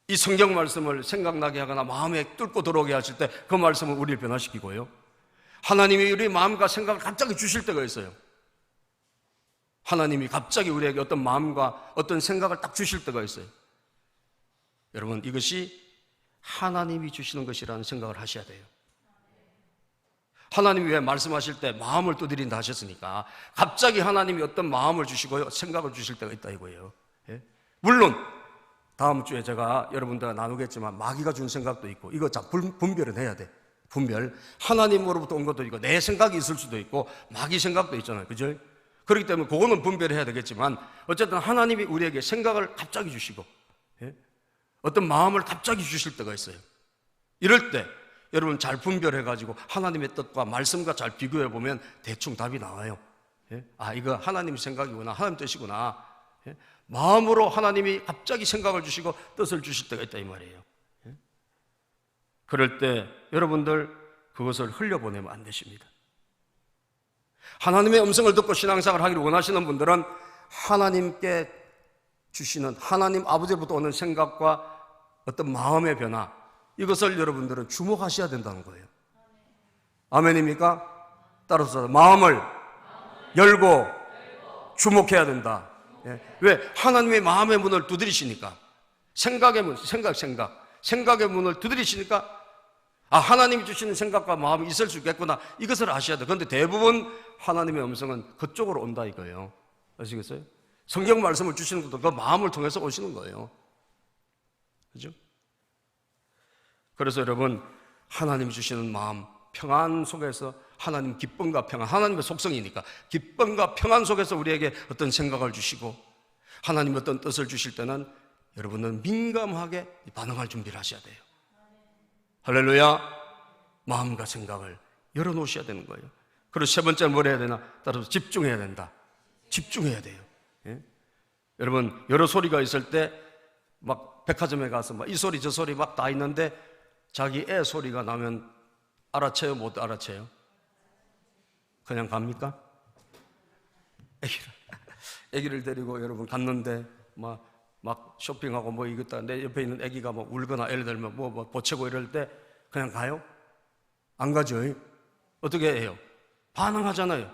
이 성경 말씀을 생각나게 하거나 마음에 뚫고 들어오게 하실 때 그 말씀은 우리를 변화시키고요, 하나님이 우리 마음과 생각을 갑자기 주실 때가 있어요. 하나님이 갑자기 우리에게 어떤 마음과 어떤 생각을 딱 주실 때가 있어요. 여러분, 이것이 하나님이 주시는 것이라는 생각을 하셔야 돼요. 하나님이 왜 말씀하실 때 마음을 두드린다 하셨으니까 갑자기 하나님이 어떤 마음을 주시고요, 생각을 주실 때가 있다 이거예요. 예? 물론 다음 주에 제가 여러분들과 나누겠지만 마귀가 준 생각도 있고 이거 분별은 해야 돼. 분별. 하나님으로부터 온 것도 있고 내 생각이 있을 수도 있고 마귀 생각도 있잖아요. 그죠? 그렇기 때문에 그거는 분별해야 되겠지만 어쨌든 하나님이 우리에게 생각을 갑자기 주시고, 예? 어떤 마음을 갑자기 주실 때가 있어요. 이럴 때 여러분 잘 분별해가지고 하나님의 뜻과 말씀과 잘 비교해보면 대충 답이 나와요. 예? 아, 이거 하나님 생각이구나, 하나님 뜻이구나. 예? 마음으로 하나님이 갑자기 생각을 주시고 뜻을 주실 때가 있다 이 말이에요. 예? 그럴 때 여러분들 그것을 흘려보내면 안 되십니다. 하나님의 음성을 듣고 신앙생활을 하기를 원하시는 분들은 하나님께 주시는 하나님 아버지로부터 오는 생각과 어떤 마음의 변화, 이것을 여러분들은 주목하셔야 된다는 거예요. 아멘입니까? 따라서 마음을 열고 주목해야 된다. 예. 왜? 하나님의 마음의 문을 두드리시니까. 생각의 문, 생각의 문을 두드리시니까 아, 하나님이 주시는 생각과 마음이 있을 수 있겠구나, 이것을 아셔야 돼요. 그런데 대부분 하나님의 음성은 그쪽으로 온다 이거예요. 아시겠어요? 성경 말씀을 주시는 것도 그 마음을 통해서 오시는 거예요. 그죠? 그래서 여러분, 하나님이 주시는 마음, 평안 속에서 하나님 기쁨과 평안, 하나님의 속성이니까 기쁨과 평안 속에서 우리에게 어떤 생각을 주시고 하나님 어떤 뜻을 주실 때는 여러분은 민감하게 반응할 준비를 하셔야 돼요. 할렐루야. 마음과 생각을 열어놓으셔야 되는 거예요. 그리고 세 번째 뭘 해야 되나? 따라서 집중해야 된다. 집중해야 돼요. 예? 여러분, 여러 소리가 있을 때 막 백화점에 가서 막 이 소리 저 소리 막 다 있는데 자기 애 소리가 나면 알아채요, 못 알아채요? 그냥 갑니까? 애기를 데리고 여러분 갔는데 막 쇼핑하고 뭐 이것도 내 옆에 있는 애기가 뭐 울거나 예를 들면 뭐 보채고 이럴 때 그냥 가요? 안 가죠? 어떻게 해요? 반응하잖아요.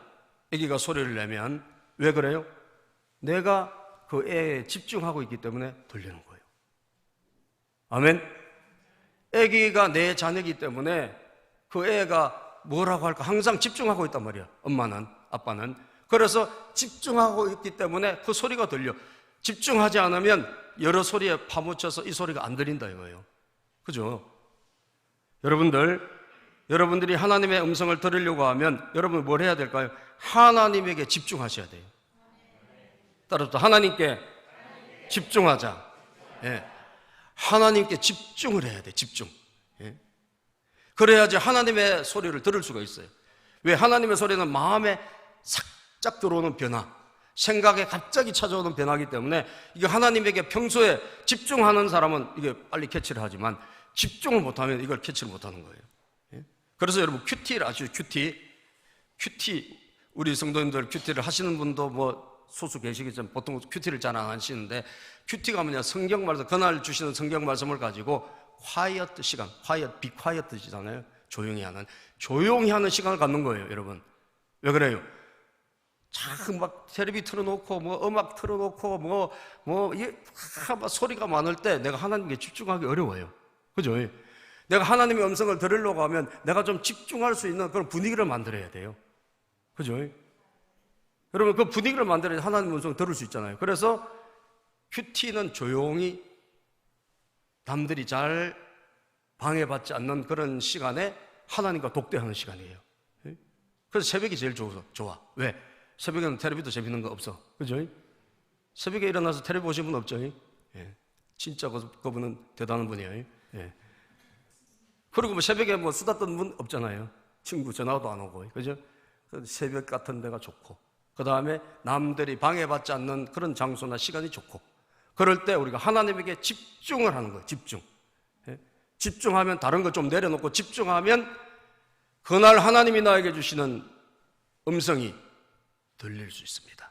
애기가 소리를 내면. 왜 그래요? 내가 그 애에 집중하고 있기 때문에 들리는 거예요. 아멘. 애기가 내 자녀이기 때문에 그 애가 뭐라고 할까 항상 집중하고 있단 말이야. 엄마는, 아빠는. 그래서 집중하고 있기 때문에 그 소리가 들려. 집중하지 않으면 여러 소리에 파묻혀서 이 소리가 안 들린다 이거예요. 그죠? 여러분들이 하나님의 음성을 들으려고 하면 여러분 뭘 해야 될까요? 하나님에게 집중하셔야 돼요. 따라서 하나님께 집중하자. 예. 하나님께 집중을 해야 돼. 집중. 예. 그래야지 하나님의 소리를 들을 수가 있어요. 왜? 하나님의 소리는 마음에 싹짝 들어오는 변화, 생각에 갑자기 찾아오는 변화이기 때문에 이게 하나님에게 평소에 집중하는 사람은 이게 빨리 캐치를 하지만 집중을 못하면 이걸 캐치를 못하는 거예요. 예? 그래서 여러분 큐티를 아시죠? 큐티 우리 성도님들 큐티를 하시는 분도 뭐 소수 계시겠지만 보통 큐티를 잘 안 하시는데 큐티가 뭐냐 성경 말씀 그날 주시는 성경 말씀을 가지고 quiet 시간, be quiet이잖아요. 조용히 하는 시간을 갖는 거예요, 여러분. 왜 그래요? 자, 막 텔레비 틀어놓고 뭐 음악 틀어놓고 뭐 소리가 많을 때 내가 하나님께 집중하기 어려워요. 그죠? 내가 하나님의 음성을 들으려고 하면 내가 좀 집중할 수 있는 그런 분위기를 만들어야 돼요. 그죠? 여러분 그 분위기를 만들어야 하나님의 음성을 들을 수 있잖아요. 그래서 큐티는 조용히 남들이 잘 방해받지 않는 그런 시간에 하나님과 독대하는 시간이에요. 그래서 새벽이 제일 좋아. 왜? 새벽에는 텔레비도 재밌는 거 없어. 그죠? 새벽에 일어나서 텔레비 보신 분 없죠? 예. 진짜 그분은 대단한 분이에요. 예. 그리고 뭐 새벽에 뭐 수다 떠는 분 없잖아요. 친구 전화도 안 오고. 그죠? 새벽 같은 데가 좋고. 그 다음에 남들이 방해받지 않는 그런 장소나 시간이 좋고. 그럴 때 우리가 하나님에게 집중을 하는 거예요. 집중. 예? 집중하면 다른 거 좀 내려놓고 집중하면 그날 하나님이 나에게 주시는 음성이 들릴 수 있습니다.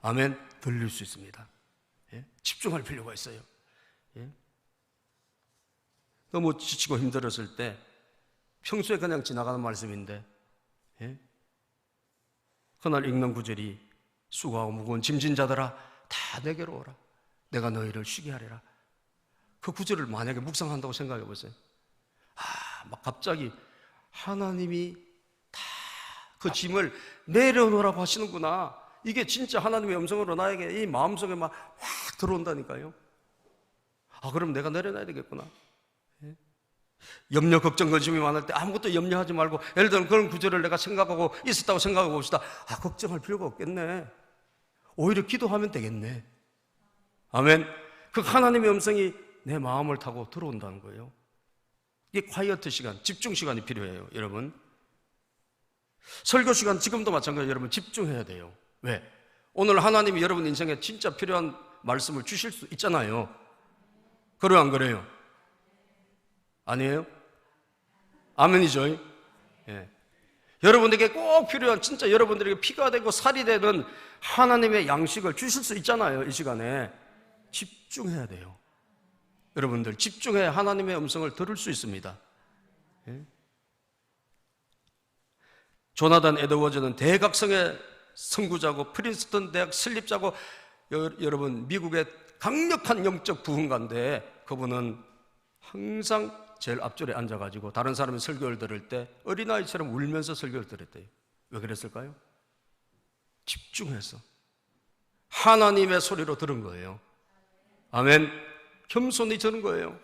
아멘. 들릴 수 있습니다. 예? 집중할 필요가 있어요. 예? 너무 지치고 힘들었을 때 평소에 그냥 지나가는 말씀인데 예? 그날 읽는 구절이 수고하고 무거운 짐진 자들아 다 내게로 오라. 내가 너희를 쉬게 하리라. 그 구절을 만약에 묵상한다고 생각해 보세요. 막 갑자기 하나님이 다 그 짐을 내려놓으라고 하시는구나. 이게 진짜 하나님의 음성으로 나에게 이 마음속에 막 확 들어온다니까요. 그럼 내가 내려놔야 되겠구나. 예? 염려, 걱정, 근심이 많을 때 아무것도 염려하지 말고 예를 들면 그런 구절을 내가 생각하고 있었다고 생각해 봅시다. 걱정할 필요가 없겠네. 오히려 기도하면 되겠네. 아멘. 그 하나님의 음성이 내 마음을 타고 들어온다는 거예요. 이게 콰이어트 시간, 집중 시간이 필요해요, 여러분. 설교 시간 지금도 마찬가지로 여러분 집중해야 돼요. 왜? 오늘 하나님이 여러분 인생에 진짜 필요한 말씀을 주실 수 있잖아요. 그래요, 안 그래요? 아니에요? 아멘이죠? 예. 여러분에게 꼭 필요한 진짜 여러분들에게 피가 되고 살이 되는 하나님의 양식을 주실 수 있잖아요. 이 시간에 집중해야 돼요. 여러분들 집중해야 하나님의 음성을 들을 수 있습니다. 예? 조나단 에드워즈는 대각성의 선구자고 프린스턴 대학 설립자고 여러분 미국의 강력한 영적 부흥가인데 그분은 항상 제일 앞줄에 앉아가지고 다른 사람이 설교를 들을 때 어린아이처럼 울면서 설교를 들었대요. 왜 그랬을까요? 집중해서 하나님의 소리로 들은 거예요. 아멘. 겸손히 들은 거예요.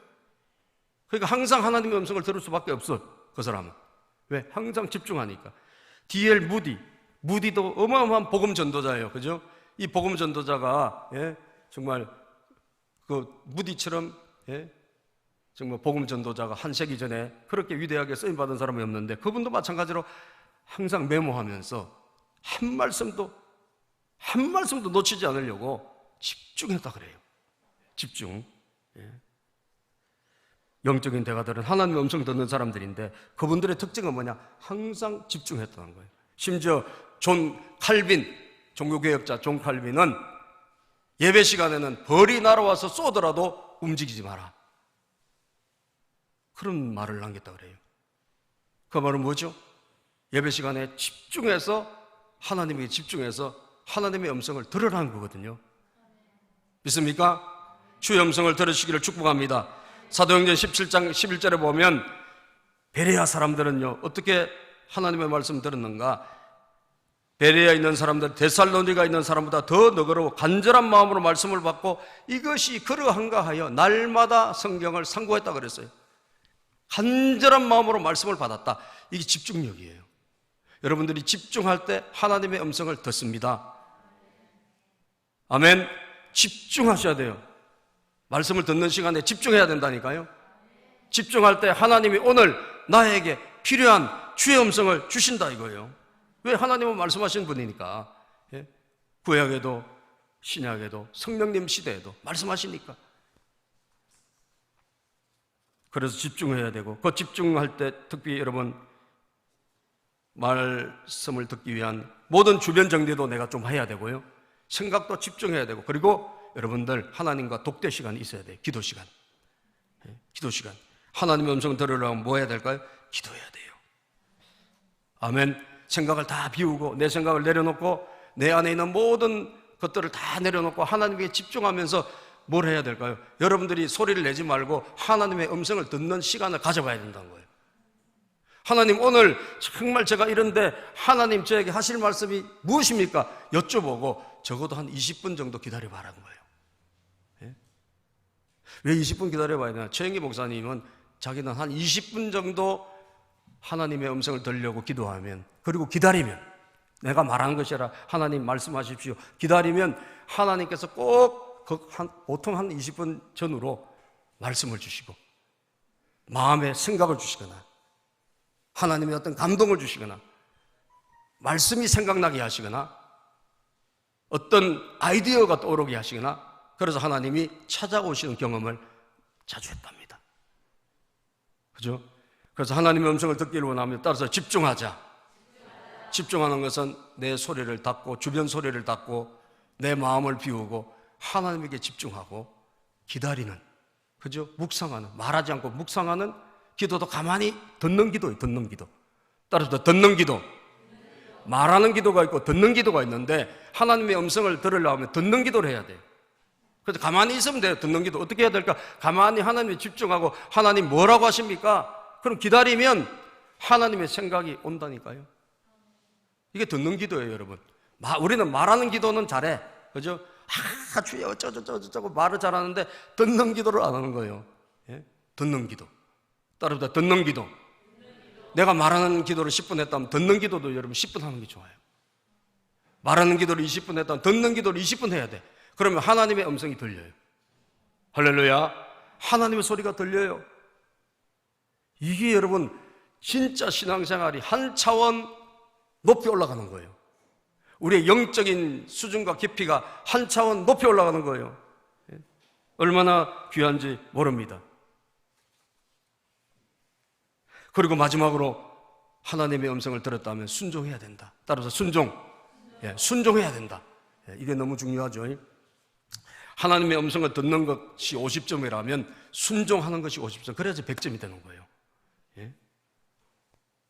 그러니까 항상 하나님의 음성을 들을 수밖에 없어. 그 사람은. 왜? 항상 집중하니까. D.L. 무디도 어마어마한 복음 전도자예요. 그죠? 이 복음 전도자가 정말 그 무디처럼 정말 복음 전도자가 한 세기 전에 그렇게 위대하게 쓰임 받은 사람이 없는데 그분도 마찬가지로 항상 메모하면서 한 말씀도 놓치지 않으려고 집중했다 그래요. 집중. 영적인 대가들은 하나님의 음성 듣는 사람들인데 그분들의 특징은 뭐냐? 항상 집중했다는 거예요. 심지어 존 칼빈, 종교개혁자 존 칼빈은 예배 시간에는 벌이 날아와서 쏘더라도 움직이지 마라. 그런 말을 남겼다 그래요. 그 말은 뭐죠? 예배 시간에 집중해서 하나님에게 집중해서 하나님의 음성을 들으라는 거거든요. 믿습니까? 주의 음성을 들으시기를 축복합니다. 사도행전 17장 11절에 보면 베레아 사람들은요 어떻게 하나님의 말씀 들었는가? 베레아에 있는 사람들, 데살로니가 있는 사람보다 더 너그러워 간절한 마음으로 말씀을 받고 이것이 그러한가 하여 날마다 성경을 상고했다 그랬어요. 간절한 마음으로 말씀을 받았다. 이게 집중력이에요. 여러분들이 집중할 때 하나님의 음성을 듣습니다. 아멘. 집중하셔야 돼요. 말씀을 듣는 시간에 집중해야 된다니까요. 집중할 때 하나님이 오늘 나에게 필요한 주의 음성을 주신다 이거예요. 왜? 하나님은 말씀하시는 분이니까. 구약에도 신약에도 성령님 시대에도 말씀하시니까. 그래서 집중해야 되고, 그 집중할 때 특히 여러분 말씀을 듣기 위한 모든 주변 정리도 내가 좀 해야 되고요, 생각도 집중해야 되고, 그리고 여러분들 하나님과 독대 시간이 있어야 돼요. 기도 시간. 기도 시간. 하나님의 음성을 들으려면 뭐 해야 될까요? 기도해야 돼요. 아멘. 생각을 다 비우고, 내 생각을 내려놓고, 내 안에 있는 모든 것들을 다 내려놓고 하나님께 집중하면서 뭘 해야 될까요? 여러분들이 소리를 내지 말고 하나님의 음성을 듣는 시간을 가져봐야 된다는 거예요. 하나님, 오늘 정말 제가 이런데 하나님 저에게 하실 말씀이 무엇입니까? 여쭤보고 적어도 한 20분 정도 기다려봐라는 거예요. 예? 왜 20분 기다려봐야 되나? 최영기 목사님은 자기는 한 20분 정도 하나님의 음성을 들으려고 기도하면, 그리고 기다리면, 내가 말하는 것이 아니라 하나님 말씀하십시오, 기다리면 하나님께서 꼭 보통 한 20분 전으로 말씀을 주시고, 마음에 생각을 주시거나, 하나님의 어떤 감동을 주시거나, 말씀이 생각나게 하시거나, 어떤 아이디어가 떠오르게 하시거나, 그래서 하나님이 찾아오시는 경험을 자주 했답니다. 그죠? 그래서 하나님의 음성을 듣기를 원하면 따라서 집중하자. 집중하는 것은 내 소리를 닫고, 주변 소리를 닫고, 내 마음을 비우고 하나님에게 집중하고 기다리는, 그죠? 묵상하는, 말하지 않고 묵상하는 기도도 가만히 듣는 기도예요. 듣는 기도. 따라서 듣는 기도. 말하는 기도가 있고 듣는 기도가 있는데, 하나님의 음성을 들으려면 듣는 기도를 해야 돼요. 그래서 가만히 있으면 돼요. 듣는 기도. 어떻게 해야 될까? 가만히 하나님에 집중하고, 하나님 뭐라고 하십니까? 그럼 기다리면 하나님의 생각이 온다니까요. 이게 듣는 기도예요, 여러분. 우리는 말하는 기도는 잘해. 그죠? 주여 어쩌고 말을 잘하는데 듣는 기도를 안 하는 거예요. 예? 듣는 기도. 따라서 듣는 기도. 내가 말하는 기도를 10분 했다면 듣는 기도도 여러분 10분 하는 게 좋아요. 말하는 기도를 20분 했다면 듣는 기도를 20분 해야 돼. 그러면 하나님의 음성이 들려요. 할렐루야. 하나님의 소리가 들려요. 이게 여러분 진짜 신앙생활이 한 차원 높이 올라가는 거예요. 우리의 영적인 수준과 깊이가 한 차원 높이 올라가는 거예요. 얼마나 귀한지 모릅니다. 그리고 마지막으로 하나님의 음성을 들었다면 순종해야 된다. 따라서 순종해야 된다. 이게 너무 중요하죠. 하나님의 음성을 듣는 것이 50점이라면 순종하는 것이 50점, 그래야지 100점이 되는 거예요.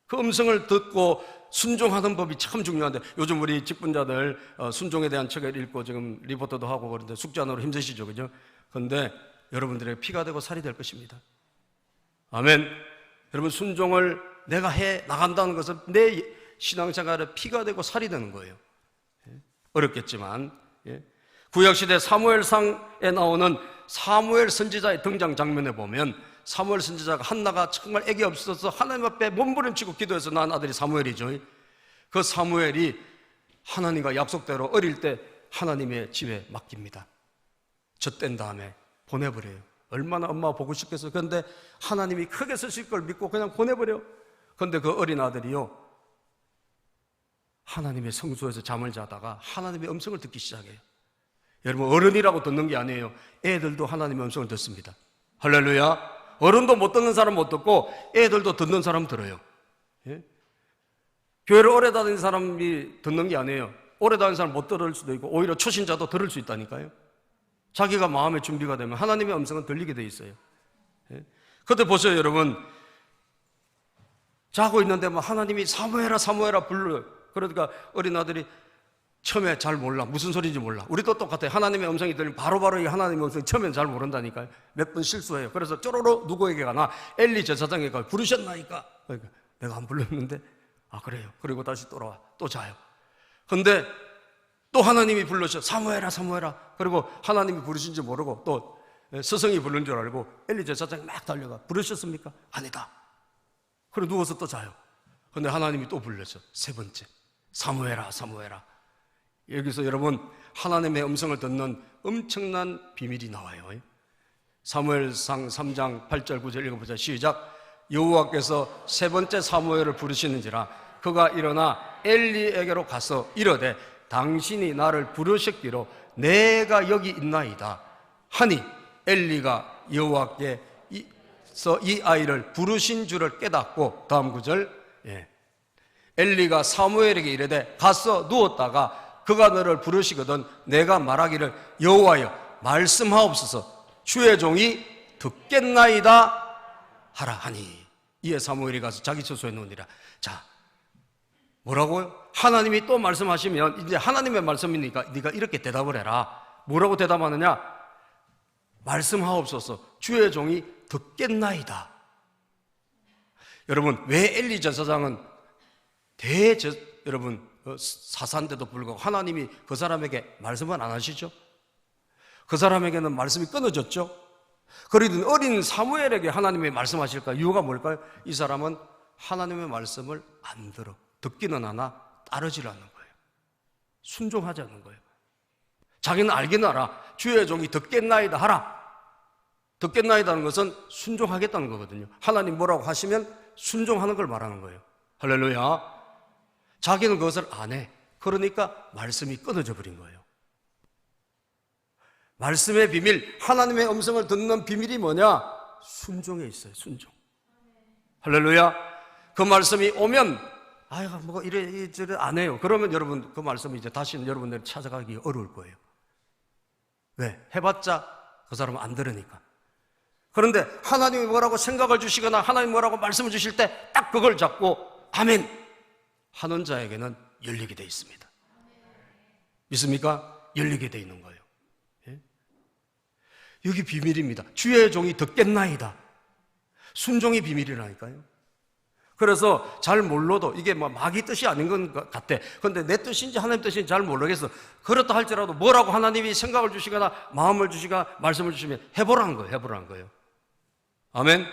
그 음성을 듣고 순종하는 법이 참 중요한데, 요즘 우리 직분자들 순종에 대한 책을 읽고 지금 리포터도 하고 그런데 숙제하느라 힘드시죠, 그죠? 그런데 여러분들의 피가 되고 살이 될 것입니다. 아멘. 여러분, 순종을 내가 해 나간다는 것은 내 신앙생활에 피가 되고 살이 되는 거예요. 어렵겠지만, 구약시대 사무엘상에 나오는 사무엘 선지자의 등장 장면에 보면, 사무엘 선지자가 한나가 정말 애기 없어서 하나님 앞에 몸부림치고 기도해서 낳은 아들이 사무엘이죠. 그 사무엘이 하나님과 약속대로 어릴 때 하나님의 집에 맡깁니다. 젖된 다음에 보내버려요. 얼마나 엄마가 보고 싶겠어요. 그런데 하나님이 크게 쓰실 걸 믿고 그냥 보내버려. 그런데 그 어린 아들이요, 하나님의 성소에서 잠을 자다가 하나님의 음성을 듣기 시작해요. 여러분, 어른이라고 듣는 게 아니에요. 애들도 하나님의 음성을 듣습니다. 할렐루야. 어른도 못 듣는 사람 못 듣고 애들도 듣는 사람 들어요. 교회를 오래 다니는 사람이 듣는 게 아니에요. 오래 다니는 사람 못 들을 수도 있고, 오히려 초신자도 들을 수 있다니까요. 자기가 마음의 준비가 되면 하나님의 음성은 들리게 돼 있어요. 그때 보세요, 여러분. 자고 있는데 하나님이 사무해라 사무해라 불러요. 그러니까 어린 아들이 처음에 잘 몰라. 무슨 소리인지 몰라. 우리도 똑같아요. 하나님의 음성이 들리면 바로바로 이 하나님의 음성이 처음엔 잘 모른다니까요. 몇 번 실수해요. 그래서 쪼로로 누구에게 가나? 엘리 제사장에게 가. 부르셨나이까? 그러니까 내가 안 불렀는데, 아 그래요. 그리고 다시 돌아와. 또 자요. 근데 또 하나님이 불러서 사무해라 사무해라. 그리고 하나님이 부르신지 모르고 또 스승이 부른 줄 알고 엘리 제사장이 막 달려가. 부르셨습니까? 아니다. 그리고 누워서 또 자요. 근데 하나님이 또 불렀어. 세 번째. 사무해라 사무해라. 여기서 여러분, 하나님의 음성을 듣는 엄청난 비밀이 나와요. 사무엘상 3장 8절 9절 읽어보자. 시작. 여호와께서 세 번째 사무엘을 부르시는지라 그가 일어나 엘리에게로 가서 이르되 당신이 나를 부르셨기로 내가 여기 있나이다 하니 엘리가 여호와께서 이 아이를 부르신 줄을 깨닫고, 다음 구절, 엘리가 사무엘에게 이르되 가서 누웠다가 그가 너를 부르시거든 내가 말하기를 여호와여 말씀하옵소서 주의 종이 듣겠나이다 하라 하니, 이에 사무엘이 가서 자기 처소에 누우니라. 자, 뭐라고요? 하나님이 또 말씀하시면 이제 하나님의 말씀이니까 네가 이렇게 대답을 해라. 뭐라고 대답하느냐? 말씀하옵소서 주의 종이 듣겠나이다. 여러분, 왜 엘리 제사장은 여러분 사사인데도 불구하고 하나님이 그 사람에게 말씀을 안 하시죠? 그 사람에게는 말씀이 끊어졌죠? 그러던 어린 사무엘에게 하나님이 말씀하실까? 이유가 뭘까요? 이 사람은 하나님의 말씀을 안 들어. 듣기는 하나 따르질 않는 거예요. 순종하지 않는 거예요. 자기는 알긴 알아. 주의 종이 듣겠나이다 하라. 듣겠나이다는 것은 순종하겠다는 거거든요. 하나님 뭐라고 하시면 순종하는 걸 말하는 거예요. 할렐루야. 자기는 그것을 안 해. 그러니까 말씀이 끊어져 버린 거예요. 말씀의 비밀, 하나님의 음성을 듣는 비밀이 뭐냐? 순종에 있어요. 순종. 할렐루야. 그 말씀이 오면 뭐 이래 안 해요. 그러면 여러분 그 말씀이 이제 다시는 여러분들 찾아가기 어려울 거예요. 왜? 해봤자 그 사람은 안 들으니까. 그런데 하나님이 뭐라고 생각을 주시거나 하나님이 뭐라고 말씀을 주실 때 딱 그걸 잡고 아멘 하는 자에게는 열리게 돼 있습니다. 믿습니까? 열리게 돼 있는 거예요. 예? 여기 비밀입니다. 주의 종이 듣겠나이다. 순종이 비밀이라니까요. 그래서 잘 몰라도 이게 뭐 마귀 뜻이 아닌 것 같아. 그런데 내 뜻인지 하나님 뜻인지 잘 모르겠어. 그렇다 할지라도 뭐라고 하나님이 생각을 주시거나 마음을 주시거나 말씀을 주시면 해보라는 거예요. 해보라는 거예요. 아멘.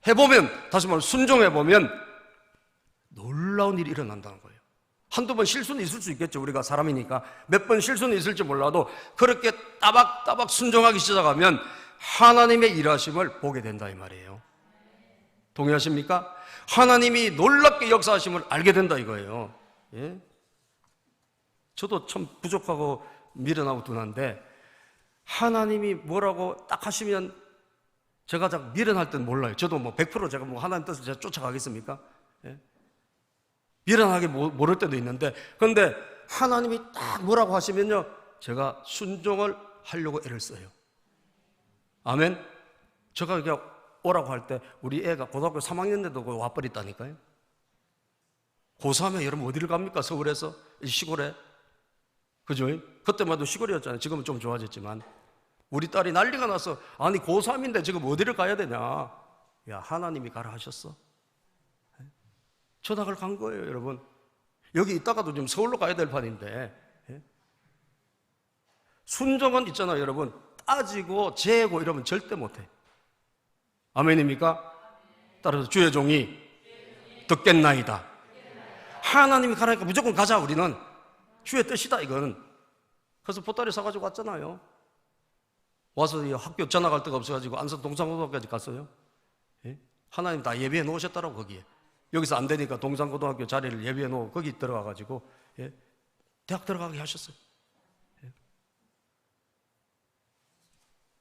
해보면, 다시 말해 순종해보면 놀라운 일이 일어난다는 거예요. 한두 번 실수는 있을 수 있겠죠. 우리가 사람이니까 몇 번 실수는 있을지 몰라도 그렇게 따박따박 순종하기 시작하면 하나님의 일하심을 보게 된다 이 말이에요. 동의하십니까? 하나님이 놀랍게 역사하심을 알게 된다 이거예요. 예? 저도 참 부족하고 미련하고 둔한데 하나님이 뭐라고 딱 하시면 제가 딱 미련할 땐 몰라요. 저도 뭐 100% 제가 뭐 하나님 뜻을 제가 쫓아가겠습니까? 예? 미련하게 모를 때도 있는데, 그런데 하나님이 딱 뭐라고 하시면요 제가 순종을 하려고 애를 써요. 아멘. 제가 그냥 오라고 할 때 우리 애가 고등학교 3학년 때도 와버렸다니까요. 고3에 여러분 어디를 갑니까? 서울에서 시골에. 그죠? 그때만 해도 시골이었잖아요. 지금은 좀 좋아졌지만 우리 딸이 난리가 나서 아니 고3인데 지금 어디를 가야 되냐. 야, 하나님이 가라 하셨어. 전학을 간 거예요. 여러분 여기 있다가도 지금 서울로 가야 될 판인데. 순종은 있잖아요. 여러분 따지고 재고 이러면 절대 못해. 아멘입니까? 따라서 주의 종이 듣겠나이다. 하나님이 가라니까 무조건 가자. 우리는 주의 뜻이다 이거는. 그래서 보따리 사가지고 왔잖아요. 와서 학교 전학할 데가 없어가지고 안산 동산고등학교까지 갔어요. 예? 하나님 다 예비해 놓으셨더라고. 거기에 여기서 안 되니까 동산고등학교 자리를 예비해 놓고 거기 들어가가지고 예? 대학 들어가게 하셨어요. 예?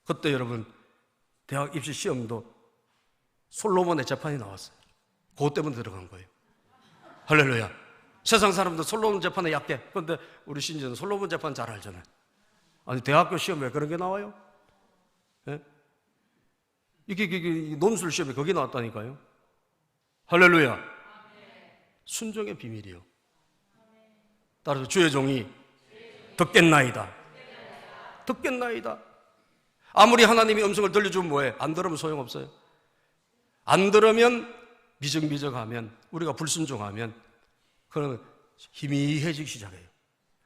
그때 여러분 대학 입시 시험도 솔로몬의 재판이 나왔어요. 그것 때문에 들어간 거예요. 할렐루야. 세상 사람들 솔로몬 재판에 약해. 그런데 우리 신지는 솔로몬 재판 잘 알잖아요. 아니 대학교 시험에 그런 게 나와요? 예? 이게 논술 시험에 거기 나왔다니까요. 할렐루야. 순종의 비밀이요. 따라서 주의 종이 듣겠나이다. 듣겠나이다. 아무리 하나님이 음성을 들려주면 뭐해? 안 들으면 소용없어요. 안 들으면 미적미적하면 우리가 불순종하면 그러면 희미해지기 시작해요.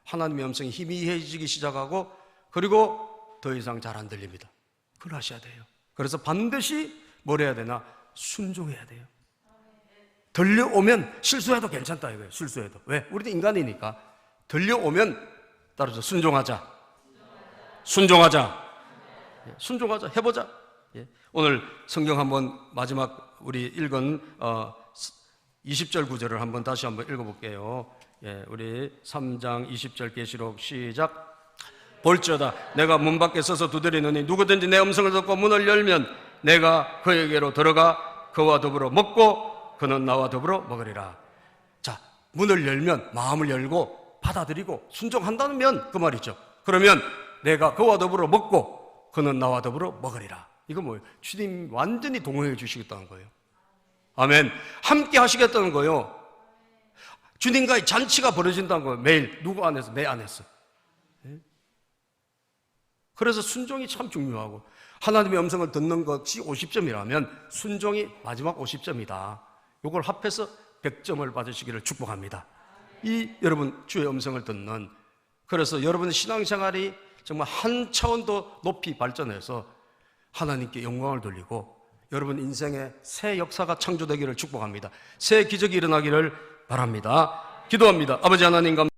하나님의 음성이 희미해지기 시작하고 그리고 더 이상 잘 안 들립니다. 그걸 하셔야 돼요. 그래서 반드시 뭘 해야 되나? 순종해야 돼요. 들려오면 실수해도 괜찮다 이거예요. 실수해도. 왜? 우리도 인간이니까. 들려오면 따라서 순종하자. 순종하자. 순종하자. 해보자. 오늘 성경 한번 마지막 우리 읽은 20절 구절을 한번 다시 한번 읽어볼게요. 예, 우리 3장 20절 계시록 시작. 볼지어다 내가 문 밖에 서서 두드리노니 누구든지 내 음성을 듣고 문을 열면 내가 그에게로 들어가 그와 더불어 먹고 그는 나와 더불어 먹으리라. 자, 문을 열면 마음을 열고 받아들이고 순종한다면 그 말이죠. 그러면 내가 그와 더불어 먹고 그는 나와 더불어 먹으리라. 이거 뭐예요? 주님 완전히 동행해 주시겠다는 거예요. 아멘. 함께 하시겠다는 거예요. 주님과의 잔치가 벌어진다는 거예요. 매일 누구 안에서? 내 안에서. 그래서 순종이 참 중요하고, 하나님의 음성을 듣는 것이 50점이라면 순종이 마지막 50점이다. 이걸 합해서 100점을 받으시기를 축복합니다. 이 여러분 주의 음성을 듣는, 그래서 여러분의 신앙생활이 정말 한 차원 더 높이 발전해서 하나님께 영광을 돌리고 여러분 인생에 새 역사가 창조되기를 축복합니다. 새 기적이 일어나기를 바랍니다. 기도합니다. 아버지 하나님 감사합니다.